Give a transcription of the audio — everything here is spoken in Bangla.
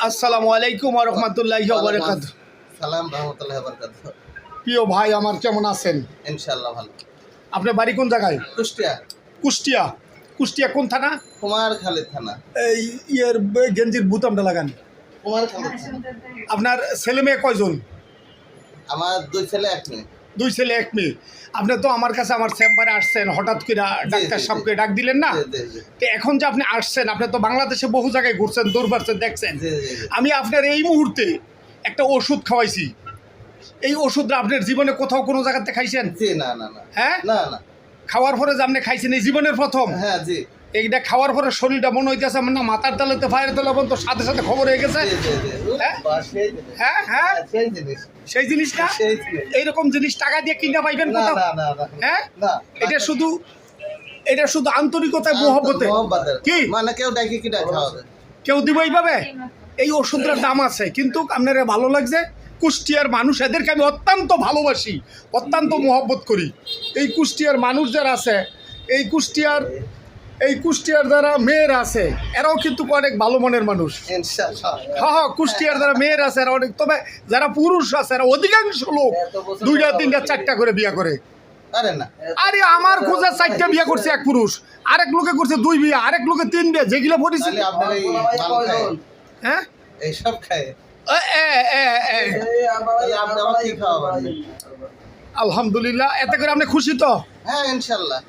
আসসালামু আলাইকুম ওয়া রাহমাতুল্লাহি ওয়া বারাকাতুহু। সালাম রাহমাতুল্লাহি ওয়া বারাকাতুহু। প্রিয় ভাই আমার, কেমন আছেন? ইনশাআল্লাহ ভালো। আপনার বাড়ি কোন জায়গায়? কুষ্টিয়া, কুষ্টিয়া। কুষ্টিয়া কোন থানা? কুমারখালী থানা। এই গেঞ্জির বুতামটা লাগান। কুমারখালী থানা। আপনার ছেলে মেয়ে কয়জন? আমার 2 ছেলে 1 মেয়ে। 2 ছেলে 1 মেয়ে। আপনি তো আমার কাছে আমার চেম্বারে আসছেন, হঠাৎ করে ডাক্তার সাহেবকে ডাক দিলেন না? তো এখন যে আপনি আসছেন, আপনি তো বাংলাদেশে বহু জায়গায় ঘুরছেন, দৌড়বাড়ছেন, দেখছেন। আমি আপনার এই মুহূর্তে একটা ওষুধ খাওয়াইছি। এই ওষুধটা আপনার জীবনে কোথাও কোনো জায়গাতে খাইছেন? জি না না না। হ্যাঁ না না। খাওয়ার পরে যে আপনি খাইছেন এই জীবনের প্রথম? হ্যাঁ জি। এইটা খাওয়ার পরে শরীরটা মনে হইতেছে আমার না মাথার তালেতে ফায়ার তালে তো সাথে সাথে খবর হয়ে গেছে। হ্যাঁ হ্যাঁ হ্যাঁ সেই জিনিস। সেই জিনিসটা এইরকম জিনিস টাকা দিয়ে কিনা পাইবেন না কোথাও? না না না। হ্যাঁ না। এটা শুধু আন্তরিকতায় মহব্বতে কি মানে কেউ ডাকি কি ডাকা হবে? কেউ দিব এইভাবে? এই ওষুধটার দাম আছে, কিন্তু আপনার ভালো লাগছে। কুষ্টিয়ার মানুষ, এদেরকে আমি অত্যন্ত ভালোবাসি, অত্যন্ত মহব্বত করি। এই কুষ্টিয়ার মানুষ যারা আছে, এই কুষ্টিয়ার যারা মেয়েরা আছে, এরাও কিন্তু অনেক ভালো মনের মানুষ। ইনশাআল্লাহ। হ্যাঁ কুষ্টিয়ার যারা মেয়েরা আছে এরা অনেক, তবে যারা পুরুষ আছে এরা অধিকাংশ লোক 2টা 3টা 4টা করে বিয়ে করে। আরে না। আরে আমার খোঁজা 4টা বিয়ে করছে এক পুরুষ, আরেক লোকে করছে 2 বিয়ে, আরেক লোকে 3 বিয়ে, যেগুলো পরিচিত। তাহলে আপনার এই মাল খায়? হ্যাঁ এই সব খায়? তাহলে আপনি আমার কি খাওয়াবেন? আলহামদুলিল্লাহ, এতে করে আপনি খুশি তো? হ্যাঁ ইনশাআল্লাহ।